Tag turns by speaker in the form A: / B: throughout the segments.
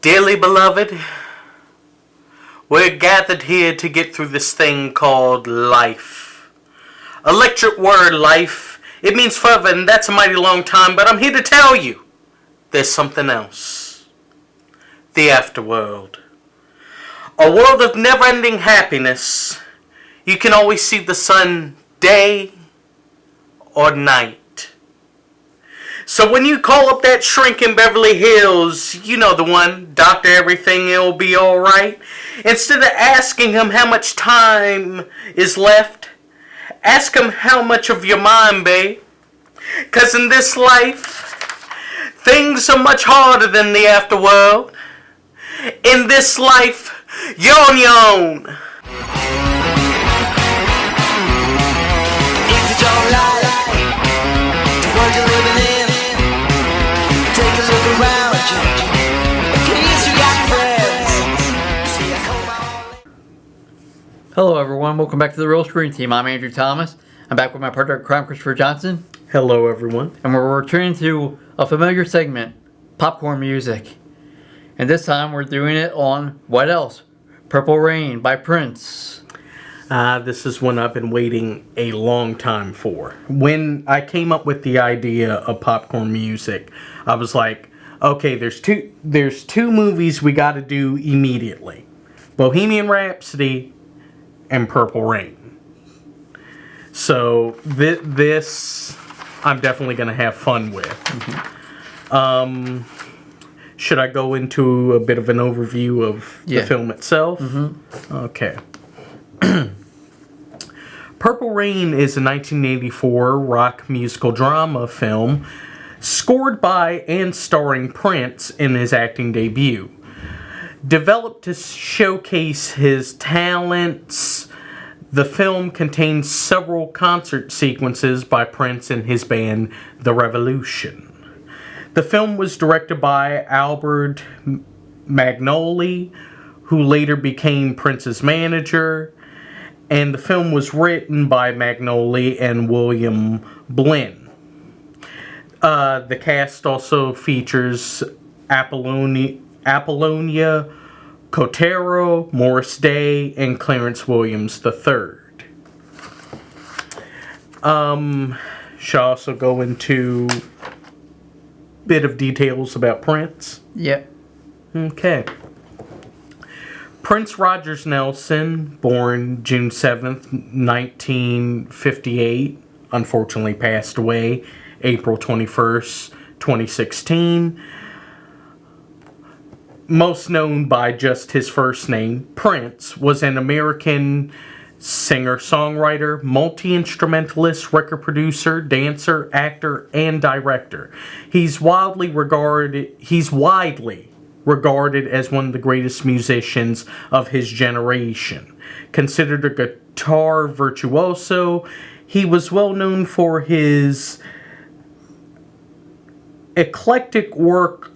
A: Dearly beloved, we're gathered here to get through this thing called life. Electric word, life. It means forever, and that's a mighty long time, but I'm here to tell you there's something else. The afterworld. A world of never-ending happiness. You can always see the sun day or night. So when you call up that shrink in Beverly Hills, you know the one, Doctor Everything, it'll be alright. Instead of asking him how much time is left, ask him how much of your mind, babe. 'Cause in this life, things are much harder than the afterworld. In this life, you're on your own.
B: If you don't like the world you're living in, take a look around you. At least you got friends. See, I come on.
C: Hello everyone, welcome back to the Real Screen Team. I'm Andrew Thomas. I'm back with my partner in crime, Christopher Johnson.
A: Hello, everyone.
C: And we're returning to a familiar segment, popcorn music. And this time we're doing it on, what else? Purple Rain by Prince.
A: This is one I've been waiting a long time for. When I came up with the idea of popcorn music, I was like, okay, there's two movies we got to do immediately. Bohemian Rhapsody and Purple Rain. So this I'm definitely going to have fun with. Mm-hmm. Should I go into a bit of an overview of the film itself? Mm-hmm. Okay. Purple Rain is a 1984 rock musical drama film scored by and starring Prince in his acting debut. Developed to showcase his talents, the film contains several concert sequences by Prince and his band, The Revolution. The film was directed by Albert Magnoli, who later became Prince's manager, and the film was written by Magnoli and William Blinn. The cast also features Apollonia Cotero, Morris Day, and Clarence Williams III. Should I also go into a bit of details about Prince?
C: Yep.
A: Okay. Prince Rogers Nelson, born June 7th, 1958, unfortunately passed away April 21st, 2016. Most known by just his first name, Prince was an American singer-songwriter, multi-instrumentalist, record producer, dancer, actor, and director. He's widely regarded as one of the greatest musicians of his generation. Considered a guitar virtuoso, he was well known for his eclectic work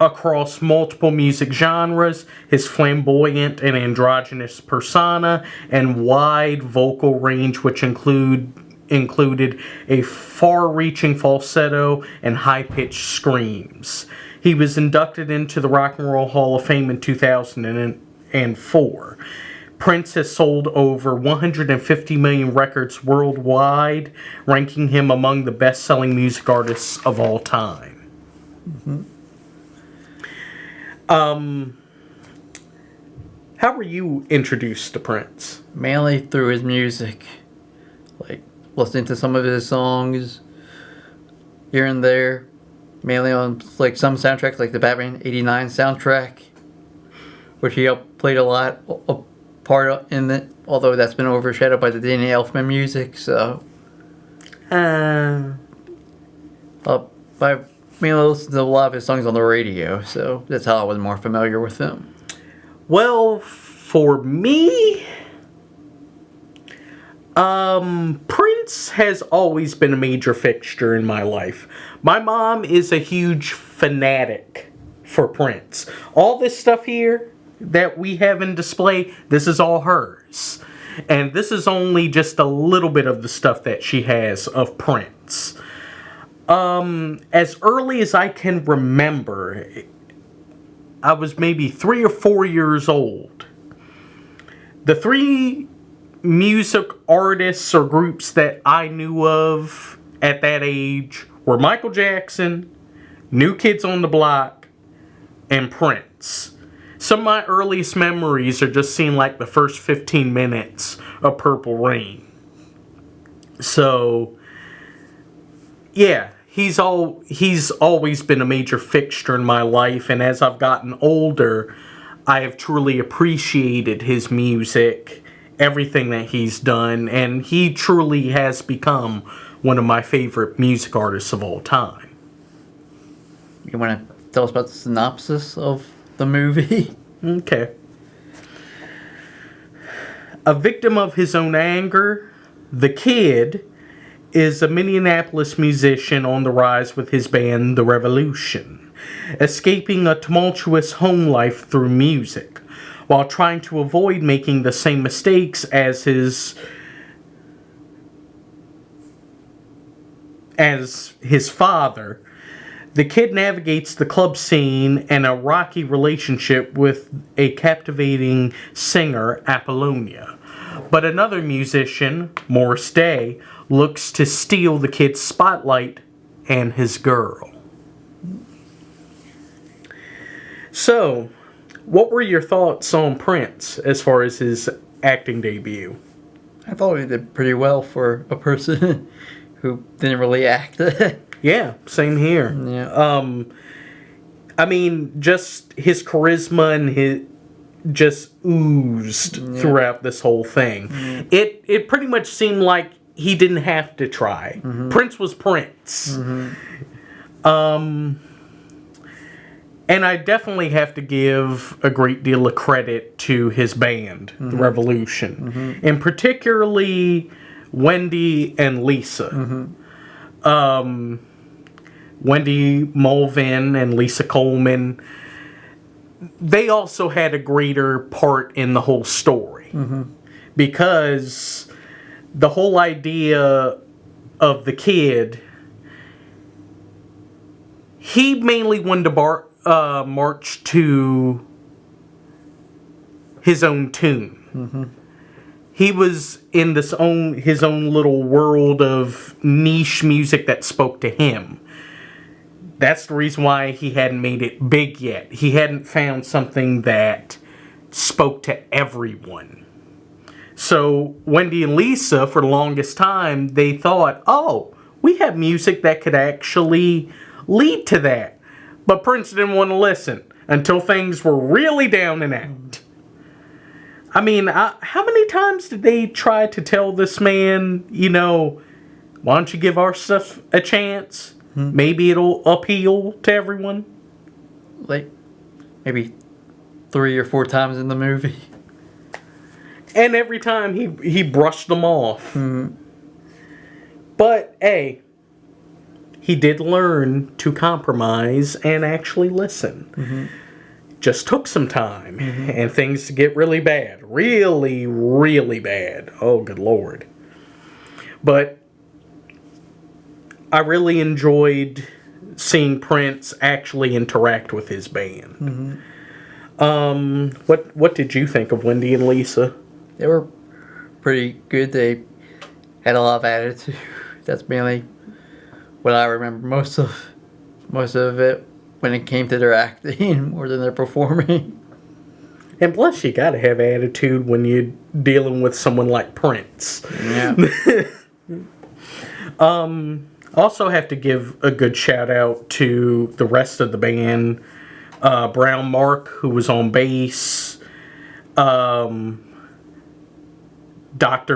A: across multiple music genres, his flamboyant and androgynous persona, and wide vocal range, which included a far-reaching falsetto and high-pitched screams. He was inducted into the Rock and Roll Hall of Fame in 2004. Prince has sold over 150 million records worldwide, ranking him among the best-selling music artists of all time. Mm-hmm. How were you introduced to Prince?
C: Mainly through his music. Like, listening to some of his songs here and there. Mainly on, like, some soundtracks, like the Batman '89 soundtrack, which he played a part in it, although that's been overshadowed by the Danny Elfman music, so... I mainly listened to a lot of his songs on the radio, so that's how I was more familiar with him.
A: Well, for me, Prince has always been a major fixture in my life. My mom is a huge fanatic for Prince. All this stuff here that we have in display, this is all hers. And this is only just a little bit of the stuff that she has of Prince. As early as I can remember, I was maybe 3 or 4 years old. The three music artists or groups that I knew of at that age were Michael Jackson, New Kids on the Block, and Prince. Some of my earliest memories are just seeing like the first 15 minutes of Purple Rain. So, yeah, he's always been a major fixture in my life, and as I've gotten older, I have truly appreciated his music, everything that he's done, and he truly has become one of my favorite music artists of all time.
C: You want to tell us about the synopsis of the movie?
A: Okay. A victim of his own anger, the Kid is a Minneapolis musician on the rise with his band, The Revolution, escaping a tumultuous home life through music, while trying to avoid making the same mistakes as his father. The Kid navigates the club scene and a rocky relationship with a captivating singer, Apollonia. But another musician, Morris Day, looks to steal the Kid's spotlight and his girl. So, what were your thoughts on Prince as far as his acting debut?
C: I thought he did pretty well for a person who didn't really act.
A: Yeah, same here.
C: Yeah.
A: I mean, just his charisma and his just oozed throughout this whole thing. It pretty much seemed like he didn't have to try. Prince was Prince. And I definitely have to give a great deal of credit to his band, The Revolution, and particularly Wendy and Lisa. Wendy Mulvin and Lisa Coleman, they also had a greater part in the whole story. Because the whole idea of the Kid, he mainly wanted to march to his own tune. He was in his own little world of niche music that spoke to him. That's the reason why he hadn't made it big yet. He hadn't found something that spoke to everyone. So Wendy and Lisa, for the longest time, they thought, oh, we have music that could actually lead to that. But Prince didn't want to listen until things were really down and out. I mean, how many times did they try to tell this man, why don't you give our stuff a chance? Maybe it'll appeal to everyone.
C: Like, maybe 3 or 4 times in the movie.
A: And every time he brushed them off. But, hey, he did learn to compromise and actually listen. Just took some time. And things get really bad. Really, really bad. Oh, good Lord. But I really enjoyed seeing Prince actually interact with his band. What did you think of Wendy and Lisa?
C: They were pretty good. They had a lot of attitude. That's mainly what I remember most of it when it came to their acting more than their performing.
A: And plus, you gotta have attitude when you're dealing with someone like Prince.
C: Yeah.
A: Also have to give a good shout out to the rest of the band. Brown Mark, who was on bass. Dr.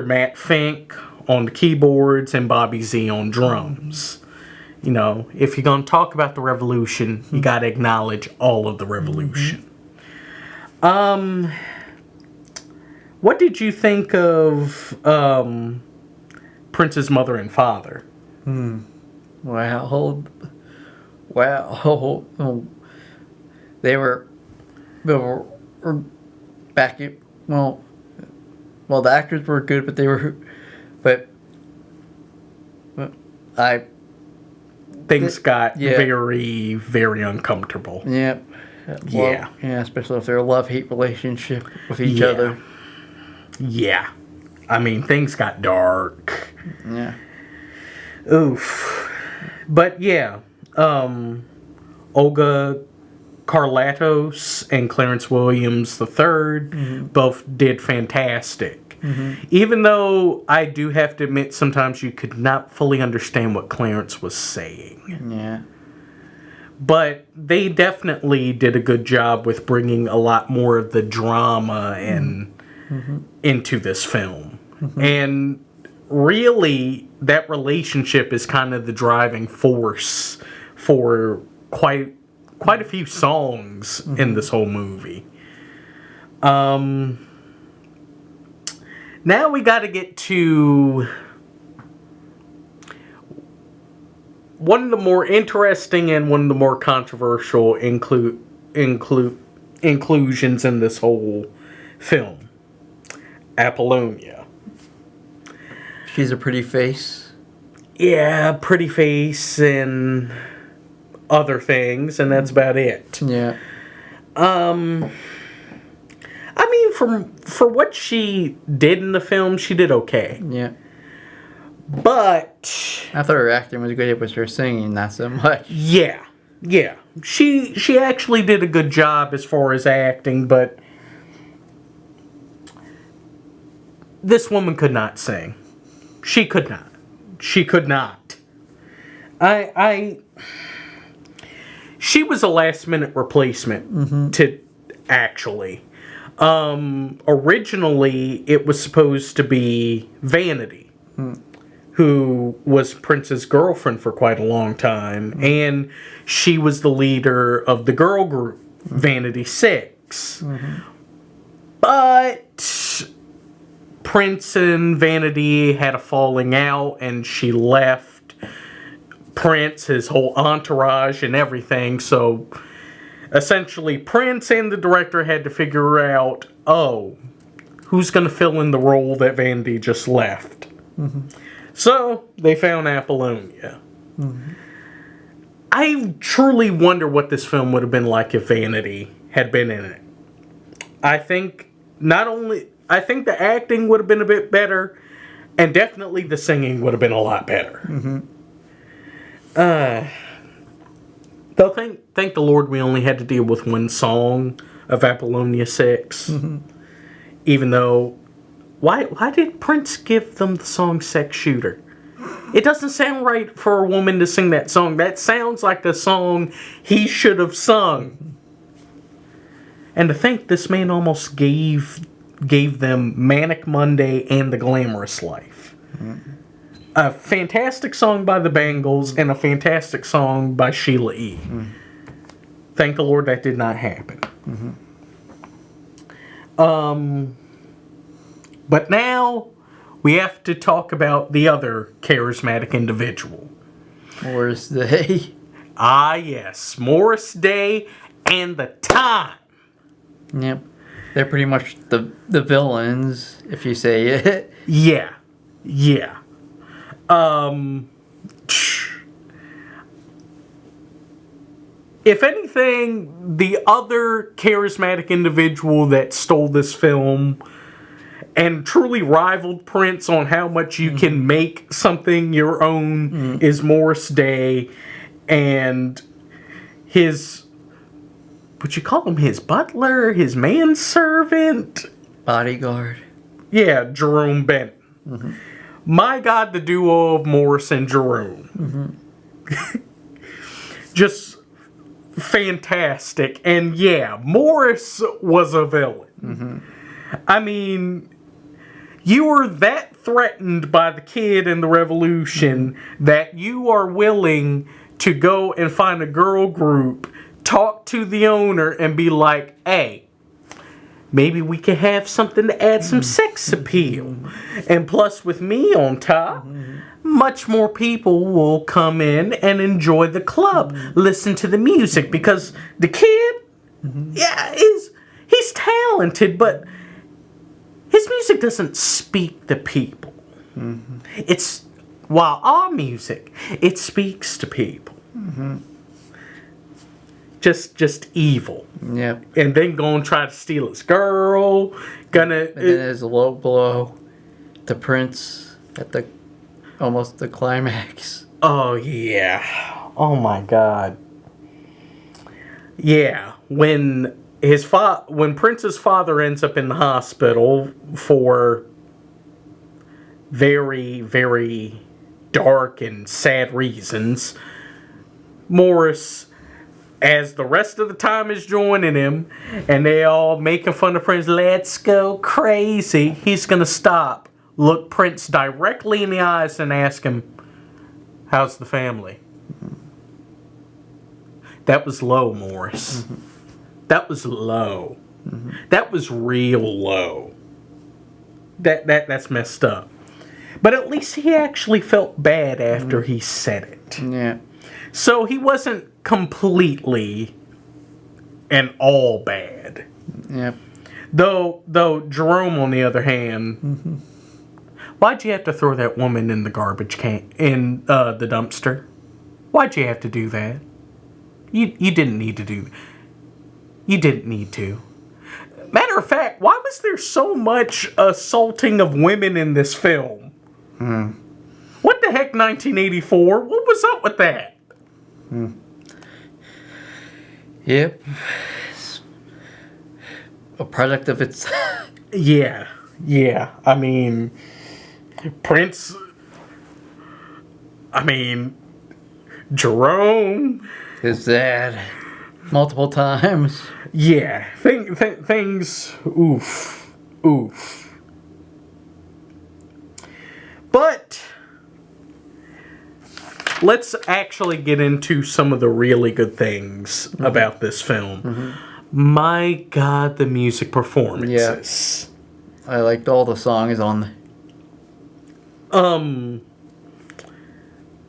A: Matt Fink on the keyboards. And Bobby Z on drums. If you're going to talk about the Revolution, you got to acknowledge all of the Revolution. What did you think of Prince's mother and father?
C: Wow. They were back at, well, the actors were good, but
A: things got
C: Yeah.
A: very, very uncomfortable.
C: Yep.
A: Yeah.
C: Yeah, especially if they're a love-hate relationship with each
A: Yeah.
C: other.
A: Yeah. I mean, things got dark.
C: Yeah.
A: Oof. But yeah, Olga Karlatos and Clarence Williams III both did fantastic. Even though I do have to admit sometimes you could not fully understand what Clarence was saying.
C: Yeah.
A: But they definitely did a good job with bringing a lot more of the drama and into this film. And really, that relationship is kind of the driving force for quite a few songs in this whole movie. Now we got to get to one of the more interesting and one of the more controversial inclusions in this whole film. Apollonia.
C: She's a pretty face.
A: Yeah, pretty face and other things, and that's about it.
C: Yeah.
A: I mean, for what she did in the film, she did okay.
C: Yeah.
A: But
C: I thought her acting was good, it was her singing, not so much.
A: yeah, she actually did a good job as far as acting, but this woman could not sing. She could not. She was a last minute replacement to actually. Originally, it was supposed to be Vanity, who was Prince's girlfriend for quite a long time, and she was the leader of the girl group, Vanity 6. But Prince and Vanity had a falling out, and she left Prince, his whole entourage, and everything, so essentially, Prince and the director had to figure out, who's going to fill in the role that Vanity just left. So, they found Apollonia. I truly wonder what this film would have been like if Vanity had been in it. I think the acting would have been a bit better, and definitely the singing would have been a lot better. Though thank the Lord we only had to deal with one song of Apollonia 6. Even though, why did Prince give them the song Sex Shooter? It doesn't sound right for a woman to sing that song. That sounds like the song he should have sung. And to think this man almost gave them Manic Monday and The Glamorous Life. A fantastic song by the Bangles and a fantastic song by Sheila E. Thank the Lord that did not happen. But now we have to talk about the other charismatic individual.
C: Morris Day.
A: Ah, yes. Morris Day and the Time.
C: Yep. They're pretty much the villains, if you say it.
A: Yeah. If anything, the other charismatic individual that stole this film and truly rivaled Prince on how much you can make something your own is Morris Day and his, would you call him his butler, his manservant?
C: Bodyguard.
A: Yeah, Jerome Bennett. My God, the duo of Morris and Jerome. Just fantastic. And yeah, Morris was a villain. I mean, you were that threatened by the kid in the revolution that you are willing to go and find a girl group, talk to the owner, and be like, hey, maybe we could have something to add some sex appeal. And plus, with me on top, much more people will come in and enjoy the club, listen to the music, because the kid, he's talented, but his music doesn't speak to people. While our music, it speaks to people. Just evil.
C: Yep.
A: And then go and try to steal his girl.
C: And then there's a low blow to Prince at almost the climax.
A: Oh, yeah. Oh, my God. Yeah. When Prince's father ends up in the hospital for very, very dark and sad reasons, Morris, as the rest of the time, is joining him, and they all making fun of Prince. Let's go crazy. He's gonna stop, look Prince directly in the eyes, and ask him, "How's the family?" That was low, Morris. That was low. That was real low. That's messed up. But at least he actually felt bad after he said it.
C: Yeah.
A: So he wasn't completely and all bad.
C: Yep.
A: Though Jerome, on the other hand, why'd you have to throw that woman in the garbage can, in the dumpster? Why'd you have to do that? You didn't need to do that. You didn't need to. Matter of fact, why was there so much assaulting of women in this film? What the heck, 1984? What was up with that?
C: Yep. It's a product of its...
A: Yeah. I mean, Prince... Jerome...
C: His dad. Multiple times.
A: Yeah. Things... Oof. But... let's actually get into some of the really good things about this film. My God, the music performances.
C: Yeah. I liked all the songs on.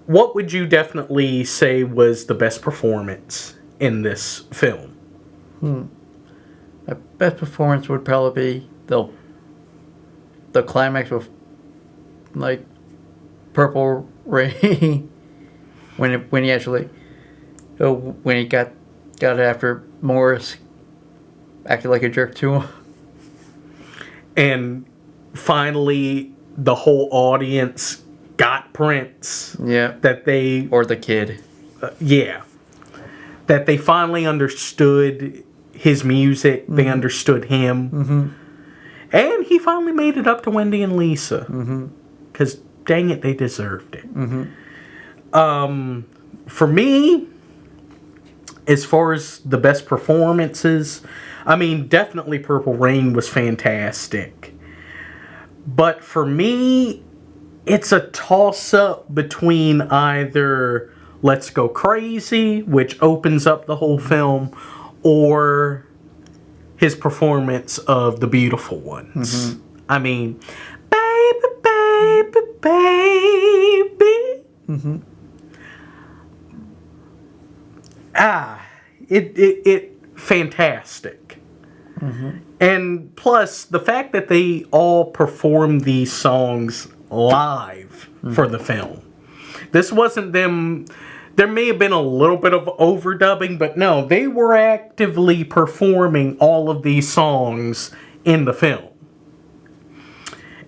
A: What would you definitely say was the best performance in this film?
C: My best performance would probably be the climax with like Purple Rain. When he actually, when he got after Morris, acted like a jerk to him,
A: and finally the whole audience got Prince.
C: Yeah.
A: Or
C: the kid.
A: Yeah. That they finally understood his music. They understood him, and he finally made it up to Wendy and Lisa. Because dang it, they deserved it. For me, as far as the best performances, definitely Purple Rain was fantastic. But for me, it's a toss-up between either Let's Go Crazy, which opens up the whole film, or his performance of The Beautiful Ones. Baby, baby, baby. It fantastic. And plus, the fact that they all performed these songs live for the film. This wasn't them. There may have been a little bit of overdubbing, but no, they were actively performing all of these songs in the film.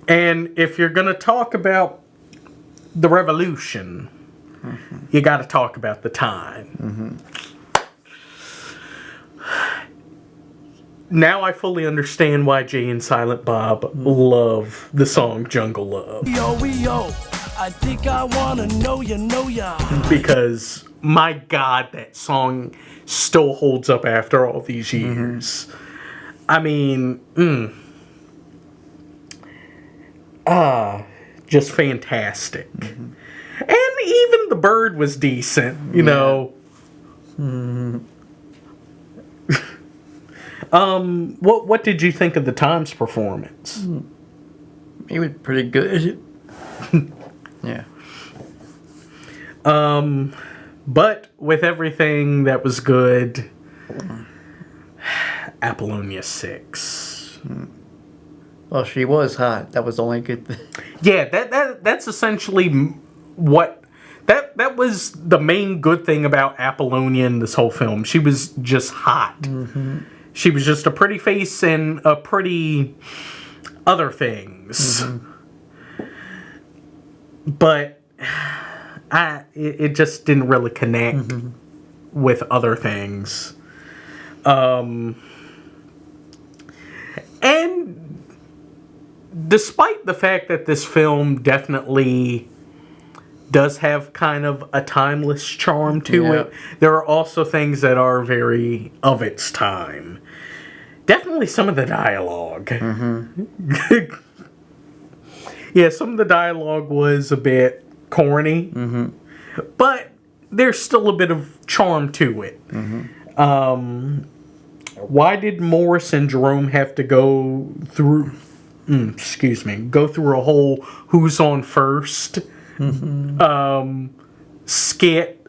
A: And if you're going to talk about the revolution, you got to talk about the time. Now I fully understand why Jay and Silent Bob love the song Jungle Love.
B: Yo, I think I wanna know ya.
A: Because, my God, that song still holds up after all these years. Just fantastic. And even The Bird was decent, you know. What did you think of the Times performance?
C: He was pretty good. Yeah.
A: But with everything that was good, Apollonia 6.
C: Well, she was hot. That was the only good thing.
A: Yeah, that's essentially what That was the main good thing about Apollonia in this whole film. She was just hot. Mm-hmm. She was just a pretty face and a pretty other things. Mm-hmm. But it just didn't really connect mm-hmm. with other things. And despite the fact that this film definitely does have kind of a timeless charm to it, there are also things that are very of its time. Definitely some of the dialogue. Mm-hmm. Yeah, some of the dialogue was a bit corny, mm-hmm. but there's still a bit of charm to it. Mm-hmm. Why did Morris and Jerome have to go through a whole who's on first mm-hmm. Skit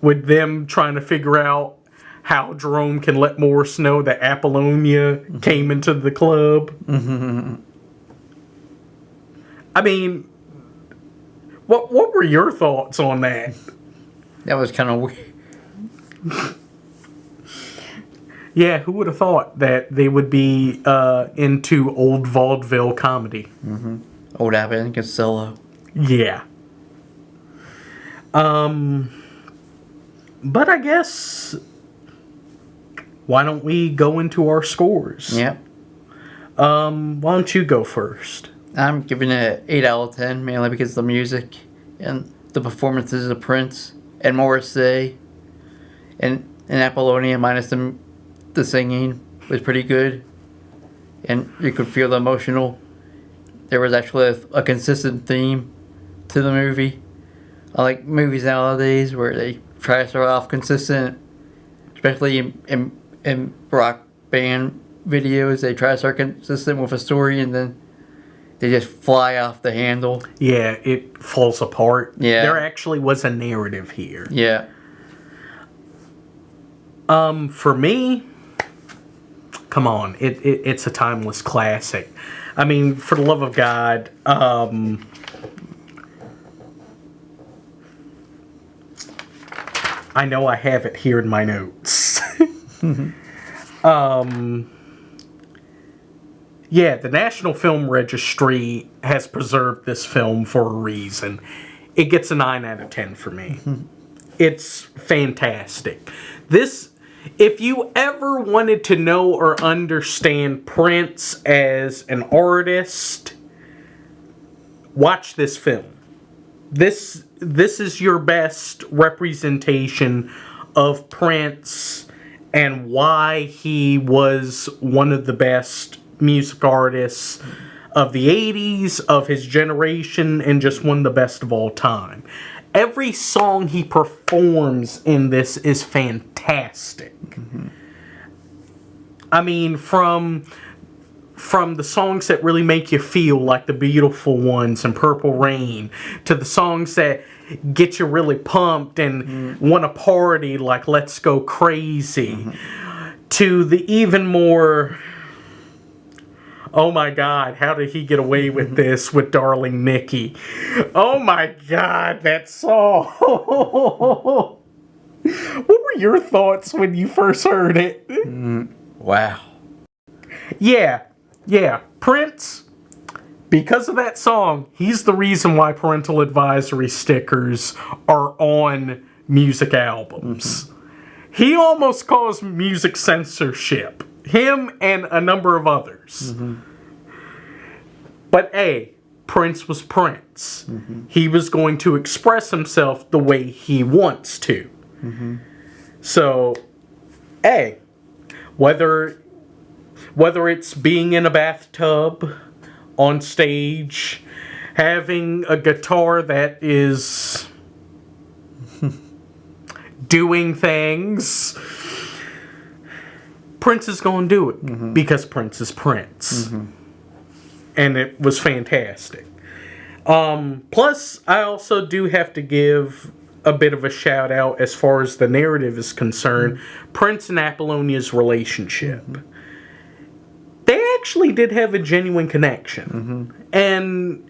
A: with them trying to figure out how Jerome can let Morris know that Apollonia mm-hmm. came into the club? Mm-hmm. I mean, what were your thoughts on that?
C: That was kind of weird.
A: Yeah, who would have thought that they would be into old vaudeville comedy?
C: Mm-hmm. Old Abbott and Costello.
A: Yeah. But I guess, why don't we go into our scores?
C: Yep.
A: Why don't you go first?
C: I'm giving it an 8 out of 10, mainly because of the music and the performances of Prince and Morrissey and Apollonia, minus the singing was pretty good, and you could feel the emotional. There was actually a consistent theme to the movie. I like movies nowadays where they try to start off consistent, especially in rock band videos. They try to start consistent with a story and then they just fly off the handle.
A: Yeah, it falls apart.
C: Yeah.
A: There actually was a narrative here.
C: Yeah.
A: For me, come on, it's a timeless classic. I mean, for the love of God, I know I have it here in my notes. Yeah, the National Film Registry has preserved this film for a reason. It gets a 9 out of 10 for me. Mm-hmm. It's fantastic. This, if you ever wanted to know or understand Prince as an artist, watch this film. This is your best representation of Prince and why he was one of the best music artists of the 80s, of his generation, and just one of the best of all time. Every song he performs in this is fantastic. Mm-hmm. I mean, from the songs that really make you feel, like The Beautiful Ones and Purple Rain, to the songs that get you really pumped and want to party, like Let's Go Crazy, to the even more, oh my God, how did he get away with this with Darling Nikki? Oh my God, that song. What were your thoughts when you first heard it?
C: Wow.
A: Yeah, Prince, because of that song, he's the reason why parental advisory stickers are on music albums. Mm-hmm. He almost caused music censorship. Him and a number of others. Mm-hmm. But hey, Prince was Prince. Mm-hmm. He was going to express himself the way he wants to. Mm-hmm. So, hey, whether it's being in a bathtub, on stage, having a guitar that is doing things, Prince is going to do it because Prince is Prince. Mm-hmm. And it was fantastic. Plus, I also do have to give a bit of a shout out as far as the narrative is concerned. Mm-hmm. Prince and Apollonia's relationship. Mm-hmm. They actually did have a genuine connection. Mm-hmm. And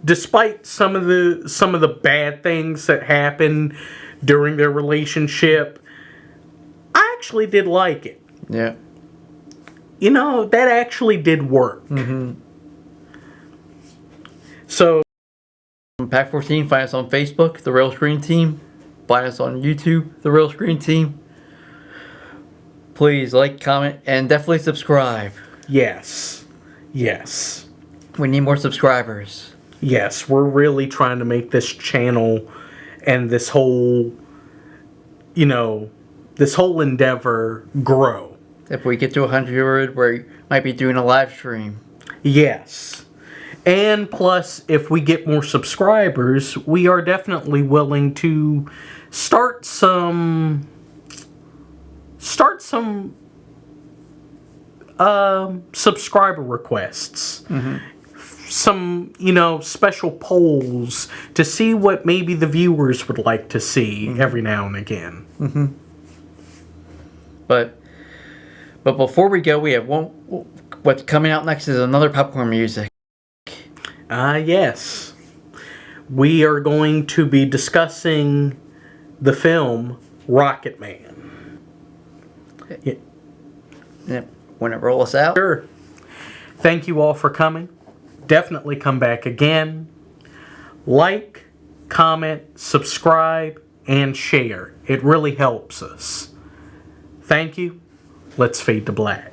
A: despite some of the bad things that happened during their relationship, I actually did like it.
C: Yeah.
A: You know, that actually did work.
C: Mm-hmm.
A: So,
C: Pack 14, find us on Facebook, The Real Screen Team. Find us on YouTube, The Real Screen Team. Please like, comment, and definitely subscribe.
A: yes. Yes.
C: We need more subscribers.
A: Yes, we're really trying to make this channel and this whole, this whole endeavor grow.
C: If we get to 100, we might be doing a live stream.
A: Yes. And plus, if we get more subscribers, we are definitely willing to start some subscriber requests.
C: Mm-hmm.
A: Some, special polls to see what maybe the viewers would like to see every now and again.
C: Mm-hmm. But before we go, we have what's coming out next is another popcorn music.
A: Yes. We are going to be discussing the film Rocket Man.
C: Yeah. When it rolls out.
A: Sure. Thank you all for coming. Definitely come back again. Like, comment, subscribe, and share. It really helps us. Thank you. Let's fade to black.